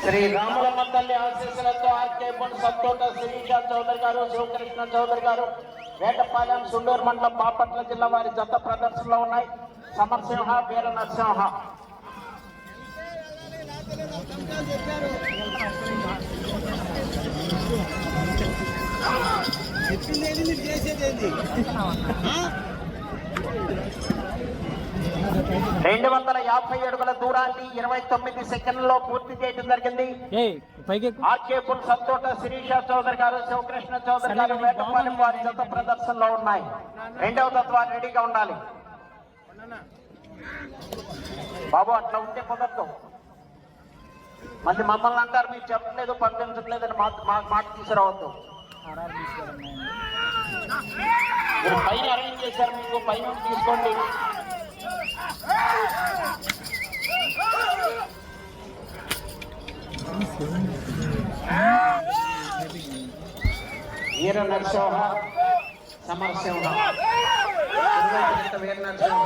శ్రీ రాములమ్మ తల్లి ఆశీస్సులతో ఆర్కే బొన్ సంతోట శిరీష చౌదరి గారు, శివకృష్ణ చౌదరి గారు, వేటపాలెం, సుండూరు మండలం, బాపట్ల జిల్లా వారి జత ప్రదర్శనలో ఉన్నాయి. సమర్సింహ, వీర నరసింహ. రెండు 250 అడుగుల దూరాన్ని 29 సెకండ్లలో పూర్తి చేయడం జరిగింది. ఆర్కే బొన్ సంతోట శిరీష చౌదరి గారు, శివకృష్ణ చౌదరి గారు, వేటపాలెం వారి జత ప్రదర్శనలో ఉన్నాయి. రెండవ జత వారు రెడీగా ఉండాలి. బాబు అట్లా ఉంటే కుదరదు. మళ్ళీ మమ్మల్ని అంటారు మీరు చెప్పలేదు పంపించట్లేదని మాట తీసుకురావద్దు. మీరు పైన అరేంజ్ చేశారు, మీకు పైన తీసుకోండి. వీర నరసింహ, సమరసింహ, వీర నరసింహ,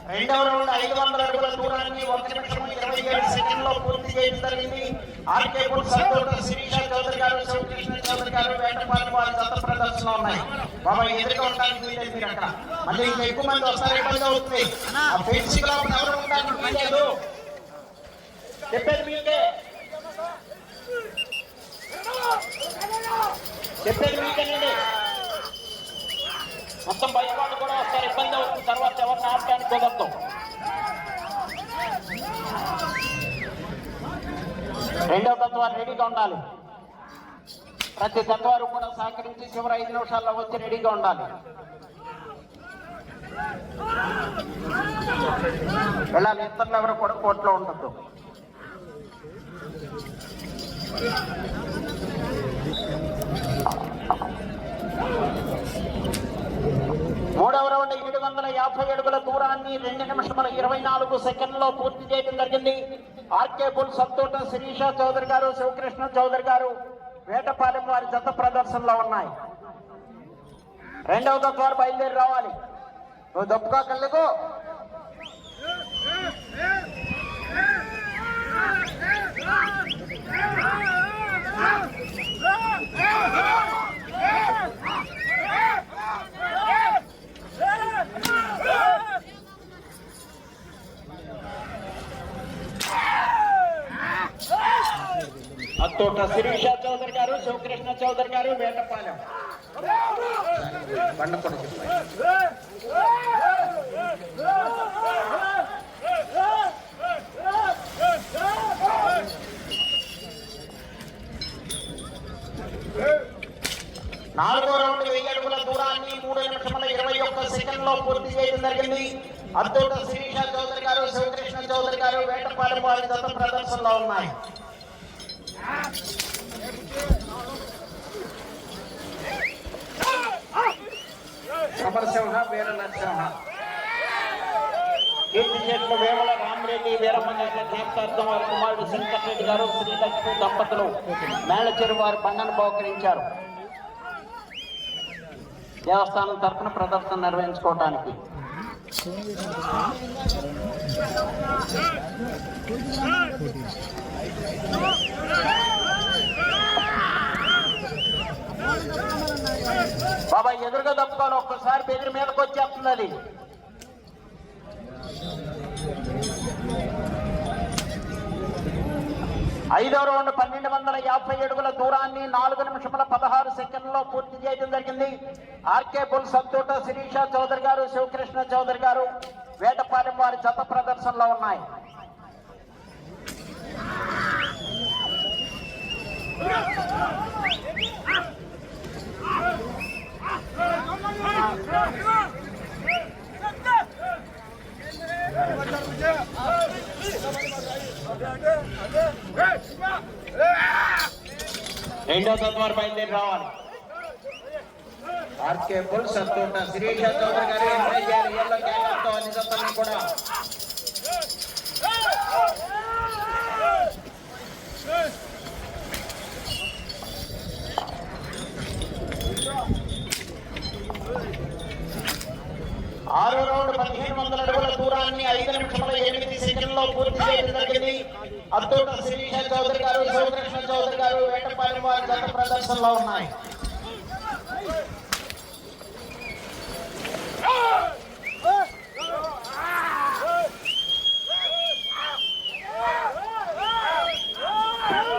రెండవ రౌండ్ 500 అడుగుల దూరాన్ని 1 నిమిషం 27 సెకండ్లో పూర్తి చేయడం జరిగింది. ఆర్కే బొన్ సంతోట శిరీష చౌదరి గారు, శివకృష్ణ చౌదరి గారు, వేటపాలెం వారి జత ప్రదర్శనలో ఉన్నాయి. బాబాయ్ ఎదురుగా ఉండడానికి వీలేదు. మీరు అక్కడ మళ్ళీ ఇంకా ఎక్కువ మంది వస్తారు, ఇబ్బంది అవుతుంది. ఆ ఫెన్సింగ్ లో ఎవరు ఉండడానికి వీలేదు. చెప్పేది మీకే, చెప్పేది మీకేనండి. మొత్తం బయట వాళ్ళు కూడా వస్తారు, ఇబ్బంది అవుతుంది. తర్వాత ఎవరిని ఆపడానికి కుదరదు. రెండవ తత్వాలు రెడీగా ఉండాలి. ప్రతి తత్వారు కూడా సహకరించి చివరి 5 నిమిషాల్లో వచ్చి రెడీగా ఉండాలి. వెళ్ళాలి. ఇతరులు ఎవరు కూడా కోర్టులో ఉండద్దు. మూడవ రౌండ్ 750 అడుగుల దూరాన్ని 2 నిమిషముల 24 సెకండ్లో పూర్తి చేయడం జరిగింది. ఆర్కే బొన్ సంతోట శిరీష చౌదరి గారు, శివకృష్ణ చౌదరి గారు, వేటపాలెం వారి జత ప్రదర్శనలో ఉన్నాయి. రెండవ జత వారు బయలుదేరి రావాలి. నువ్వు దప్పుకోకల్లేకు. అత్తోట శిరీష చౌదరి గారు, శివకృష్ణ చౌదరి గారు, వేటపాలెం. నాలుగో రౌండ్ 1000 అడుగుల దూరాన్ని 3 నిమిషముల 21 సెకండ్లో పూర్తి చేయడం జరిగింది. అత్తోట శిరీష చౌదరి గారు, శివకృష్ణ చౌదరి గారు, వేటపాలెం వారి జత ప్రదర్శనలో ఉన్నాయి. సమరసింహ, వీర నరసింహ. కీర్తి చేతుల వేమల రామరెడ్డి, వీరమ్మల జ్ఞాపకార్థం వారి కుమారుడు శంకర్ రెడ్డి గారు, శ్రీలక్ష్మి దంపతులు మేళచెరు వారి బండను బహుకరించారు. దేవస్థానం తరఫున ప్రదర్శన నిర్వహించుకోవడానికి. బాబాయ్ ఎదురుగా తప్పుకోవాలి. ఒక్కసారి బెదిరి మీదకి వచ్చేస్తుంది అది. ఐదవ రౌండ్ 1250 అడుగుల దూరాన్ని 4 నిమిషముల 16 సెకండ్లో పూర్తి చేయడం జరిగింది. ఆర్కే బొన్ సంతోట శిరీష చౌదరి గారు, శివకృష్ణ చౌదరి గారు, వేటపాలెం వారి జత ప్రదర్శనలో ఉన్నాయి. రెండో తత్వారు బయలుదేరి రావాలి. ఆర్కే బుల్స్ తోట శిరీష చౌదరి గారు ఎంట్రీ చేయాలి ఎల్లో క్యానర్తో నిజతల్ని కూడా ఆరో రౌండ్ 1500 అడుగుల దూరాన్ని 5 నిమిషముల 8 సెకండ్లో పూర్తి చేయడం జరిగింది. అత్తోట శిరీష చౌదరి గారు, శివకృష్ణ చౌదరి గారు, వేటపాలెం వారి గత ప్రదర్శనలో ఉన్నాయి.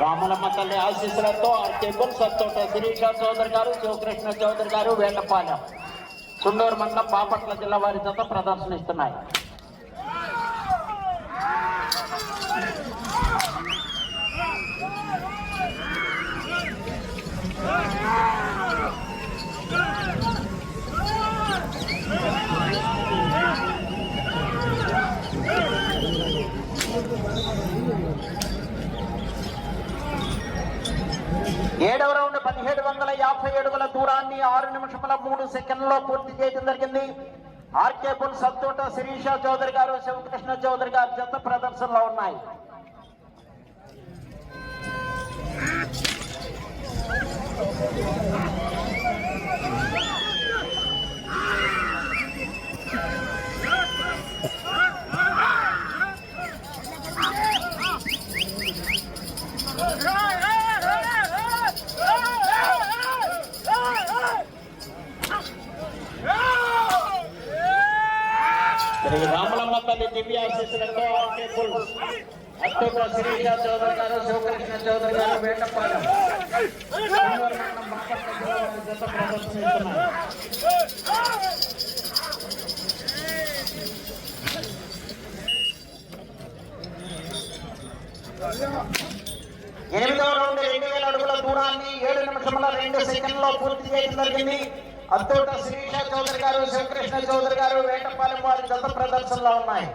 రామలమ్మ తల్లి ఆశీస్సులతో ఆర్కే బుల్స్ అత్తోట శిరీష చౌదరి గారు, శివకృష్ణ చౌదరి గారు, వేటపాలెం చుండూరు మండలం బాపట్ల జిల్లా వారి జత ప్రదర్శనిస్తున్నాయి. ఏడవ రౌండ్ 1750 అడుగుల దూరాన్ని 6 నిమిషముల 3 సెకండ్లో పూర్తి చేయడం జరిగింది. ఆర్కే బుల్స్ అత్తోట శిరీష చౌదరి గారు, శివకృష్ణ చౌదరి గారు జత ప్రదర్శనలో ఉన్నాయి. రామలమ్మ తల్లి దివ్య ఆశీస్సులతో ఆర్కే బుల్స్ అత్తోట శిరీష చౌదరి గారు, శివకృష్ణ చౌదరి గారు, వేటపాలెం జత ప్రదర్శిస్తున్నారు. 8వ రౌండ్ 2000 అడుగుల దూరాన్ని 7 నిమిషముల 2 సెకండ్లో పూర్తి చేయడం జరిగింది. అత్తోట శిరీష చౌదరి గారు, శివకృష్ణ చౌదరి గారు, వేటపాలెం వారి జత ప్రదర్శనలో ఉన్నాయి.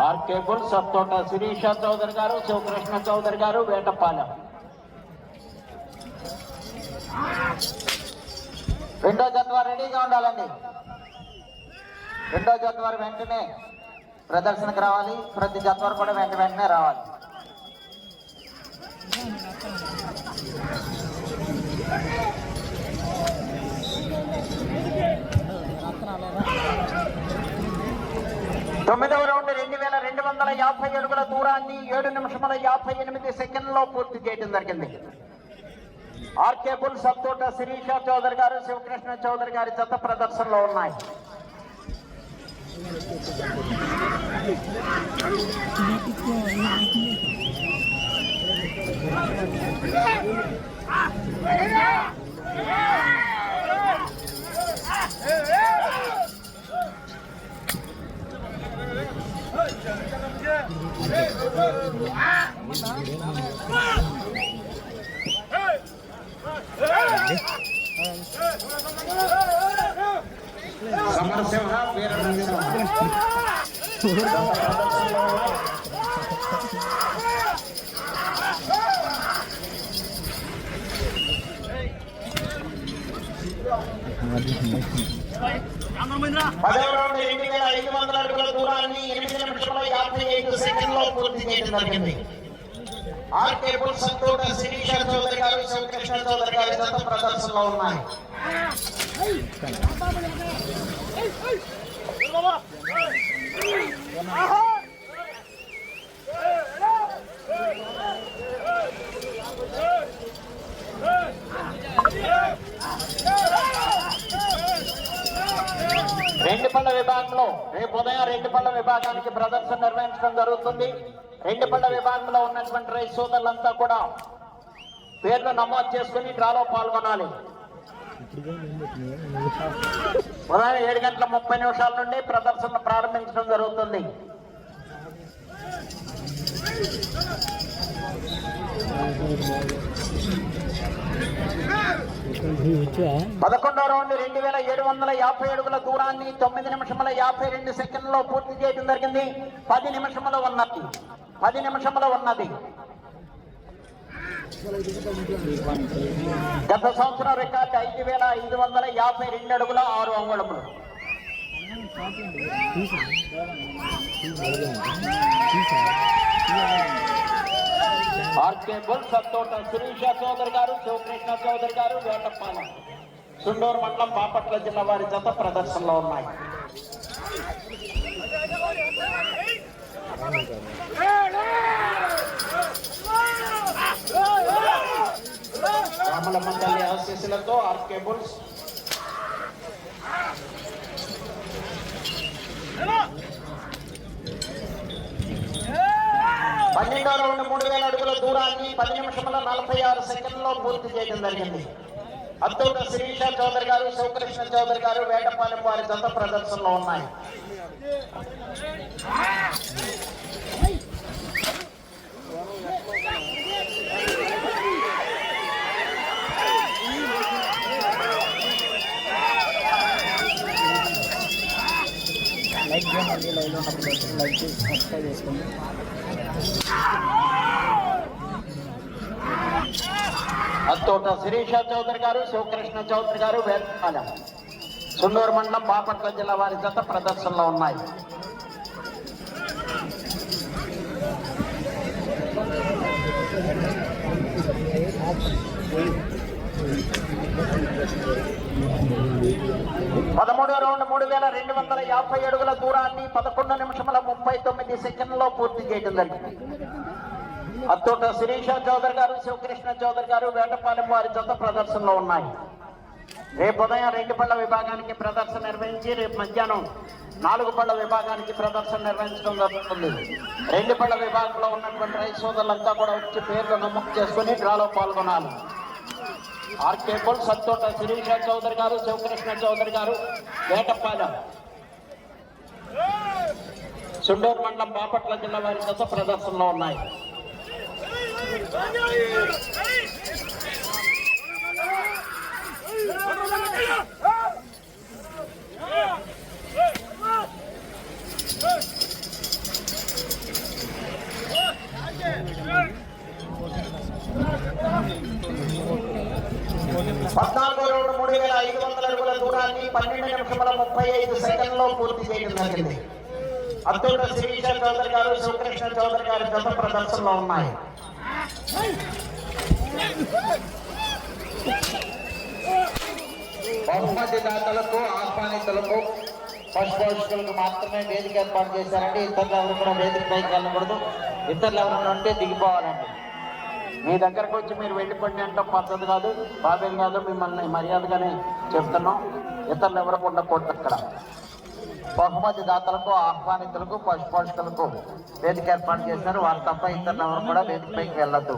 ఆర్కే బుల్స్ అత్తోట శిరీష చౌదరి గారు, శివకృష్ణ చౌదరి గారు, వేటపాలెం రెండో జత వారు రెడీగా ఉండాలండి. రెండో జత వారు వెంటనే ప్రదర్శనకు రావాలి. ప్రతి జత వారు కూడా వెంటనే రావాలి. తొమ్మిదవ రౌండ్ 2250 అడుగుల దూరాన్ని 7 నిమిషముల 58 సెకండ్లో పూర్తి చేయడం జరిగింది. ఆర్కే బుల్స్ అత్తోట శిరీష చౌదరి గారు, శివకృష్ణ చౌదరి గారి జత ప్రదర్శనలో ఉన్నాయి. సమరసింహ వీరనరసింహ పదవ రౌండ్ 2500 అడుగుల దూరాన్ని 8 నిమిషముల 55 సెకండ్లో పూర్తి చేయడం జరిగింది. ఆర్కే బుల్స్ అత్తోట శిరీష చౌదరి గారు, శివకృష్ణ చౌదరి గారి జత ప్రదర్శనలో ఉన్నాయి. రెండుపల్ల విభాగంలో రేపు ఉదయం రెండుపల్ల విభాగానికి ప్రదర్శన నిర్వహించడం జరుగుతుంది. రెండుపల్ల విభాగంలో ఉన్నటువంటి రైతు సోదరులంతా కూడా పేర్లు నమోదు చేసుకుని డ్రాలో పాల్గొనాలి. ఉదయం 7:30 నుండి ప్రదర్శన ప్రారంభించడం జరుగుతుంది. 11వ రౌండ్ 2750 అడుగుల దూరాన్ని 9 నిమిషముల 52 సెకండ్లో పూర్తి చేయడం జరిగింది. 10 నిమిషముల ఉన్నది. గత సంవత్సరం రికార్డు 5552 అడుగుల 6 అంగుళములు. ఆర్కే బుల్ సత్తోట శిరీష చౌదరి గారు, శివకృష్ణ చౌదరి గారు, వేటపాలెం సుండూరు మండలం బాపట్ల జిల్లా వారి జత ప్రదర్శనలో ఉన్నాయి. రామల మండలి ఆశీస్సులతో ఆర్కే బుల్స్ 12వ రౌండ్ 3000 అడుగుల దూరాన్ని 10 నిమిషముల 46 సెకండ్లో పూర్తి చేయడం జరిగింది. అత్తోట శిరీష చౌదరి గారు, శివకృష్ణ చౌదరి గారు, వేటపాలెం వారి జత ప్రదర్శనలో ఉన్నాయి. లైక్ చేయండి, లైవ్ ఉన్నప్పుడు లైక్ చేసి సబ్స్క్రైబ్ చేసుకోండి. అత్తోట శిరీష చౌదరి గారు, శివకృష్ణ చౌదరి గారు, వేటపాలెం సుండూరు మండలం బాపట్ల జిల్లా వారి జత ప్రదర్శనలో ఉన్నాయి. పదమూడవ రౌండ్ 3250 అడుగుల దూరాన్ని 11 నిమిషముల 39 సెకండ్లో పూర్తి చేయడం జరిగింది. అత్తోట శిరీష చౌదరి గారు, శివకృష్ణ చౌదరి గారు, వేటపాలెం వారి జత ప్రదర్శనలో ఉన్నాయి. రేపు ఉదయం 2 పళ్ళ విభాగానికి ప్రదర్శన నిర్వహించి రేపు మధ్యాహ్నం 4 పళ్ళ విభాగానికి ప్రదర్శన నిర్వహించడం జరుగుతుంది. 2 పళ్ళ విభాగంలో ఉన్నటువంటి రైతు సోదరులంతా కూడా వచ్చి పేర్లు నమోదు చేసుకుని డ్రాలో పాల్గొనాలి. ఆర్కే బుల్ సత్తోట శిరీష చౌదరి గారు, శివకృష్ణ చౌదరి గారు, వేటపాలెం సుండూరు మండలం బాపట్ల జిల్లా వారి జత ప్రదర్శనలో ఉన్నాయి. పద్నాలుగో రౌండ్ 3500 అడుగుల దూరాన్ని 12 నిమిషముల 35 సెకండ్లో పూర్తి చేయడం జరిగింది. అత్తోట శిరీష చౌదరి గారు, శివకృష్ణ చౌదరి గారి జత ప్రదర్శనలో ఉన్నాయి. బహుమతి దాతలకు, ఆహ్వానితులకు, పశుపోషకులకు మాత్రమే వేదిక ఏర్పాటు చేశారండి. ఇతరులు ఎవరు కూడా వేదిక పైకి వెళ్ళకూడదు. ఇతరులు ఎవరైనా ఉంటే దిగిపోవాలండి. మీ దగ్గరకు వచ్చి మీరు వెళ్ళిపోండి అంటే పద్ధతి కాదు, బాధ్యం కాదు. మిమ్మల్ని మర్యాదగానే చెప్తున్నాం. ఇతరులు ఎవరు ఉండకూడదు. అక్కడ బహుమతి దాతలకు, ఆహ్వానితులకు, పశుపోషకులకు వేదిక ఏర్పాటు చేశారు. వారు తప్ప ఇతరులు ఎవరు కూడా వేదిక పైకి వెళ్ళద్దు.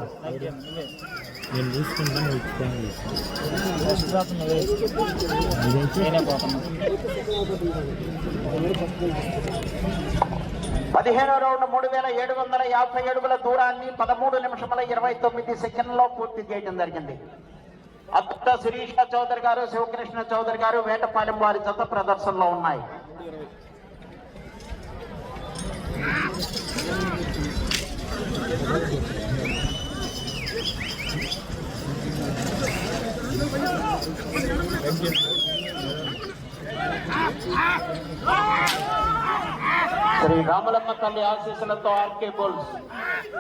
నేను తీసుకుంటాను, నేనే పోతాను. 15వ రౌండ్ 3750 అడుగుల దూరాన్ని 13 నిమిషముల 29 సెకండ్లో పూర్తి చేయడం జరిగింది. అత్త శిరీష చౌదరి గారు, శివకృష్ణ చౌదరి గారు, వేటపాలెం వారి జత ప్రదర్శనలో ఉన్నాయి. శ్రీ రామలమ్మ తల్లి ఆశీస్సులతో ఆర్కే బుల్స్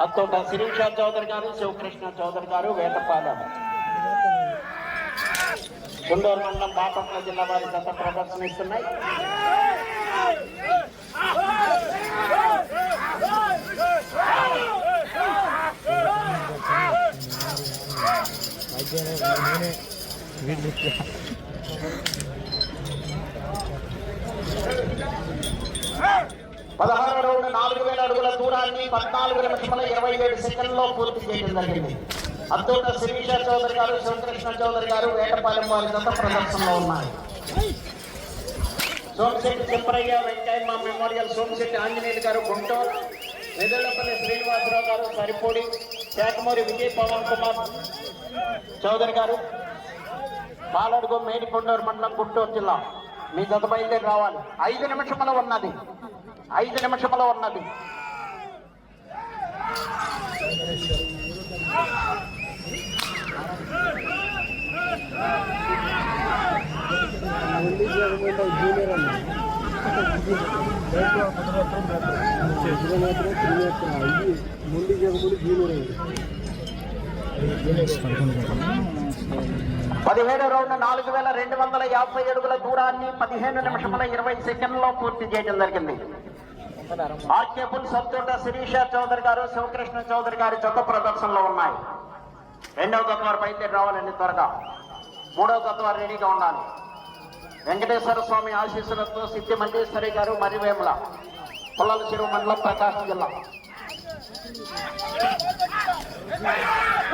అత్తోట శిరీష చౌదరి గారు, శివకృష్ణ చౌదరి గారు, వేటపాలెం సుండూరు మండలం బాపట్ల జిల్లా వారి జత ప్రదర్శనిస్తున్నాయి. పదహారవ రౌండ్ 4000 అడుగుల దూరాన్ని 14 నిమిషముల 27 సెకండ్లో పూర్తి చేయడం జరిగింది. అత్తోట శిరీష చౌదరి గారు, శివకృష్ణ చౌదరి గారు, వేటపాలెం వారి జత ప్రదర్శనలో ఉన్నాయి. సోమశెట్టి చెంపరయ్య వెంకయ్య మెమోరియల్, సోమశెట్టి ఆంజనేయులు గారు గుంటూరు, వెదళ్లపల్లి శ్రీనివాసరావు గారు సరిపూడి, శాఖమూరి విజయ్ పవన్ కుమార్, చౌదరి గారు, పాలడుగు, మేడికొండూరు మండలం, గుంటూరు జిల్లా. మీ జత బయలుదేరి రావాలి. 5 నిమిషములు ఉన్నది. 5 నిమిషములు ఉన్నది. ముందు జూనియర్ 17 రౌండ్ 4250 అడుగుల దూరాన్ని 15 నిమిషముల 20 సెకండ్లో పూర్తి చేయడం జరిగింది. ఆర్కే పుల్ సబ్తోట శిరీష చౌదరి గారు, శివకృష్ణ చౌదరి గారి జత ప్రదర్శనలో ఉన్నాయి. 2వ జత వారు బయలుదేరి రావాలండి త్వరగా. 3వ జత వారు రెడీగా ఉండాలి. వెంకటేశ్వర స్వామి ఆశీస్సులతో సిద్ధి మంజేశ్వరి గారు, మరివేముల, పుల్లల చెరువు మండలం, ప్రకాశం జిల్లా.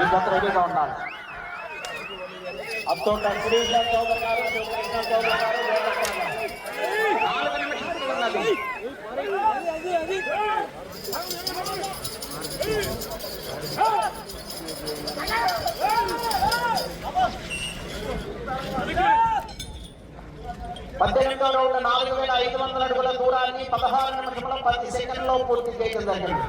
ఈ జత రెడీగా ఉండాలి. అత్తోట శిరీష చౌదరి గారు, శివకృష్ణ చౌదరి గారు, 4 నిమిషాలు ఉన్నది.18వ రౌండ్ 4500 అడుగుల దూరాన్ని 16 నిమిషముల 10 సెకండ్లో పూర్తి చేయడం జరిగింది.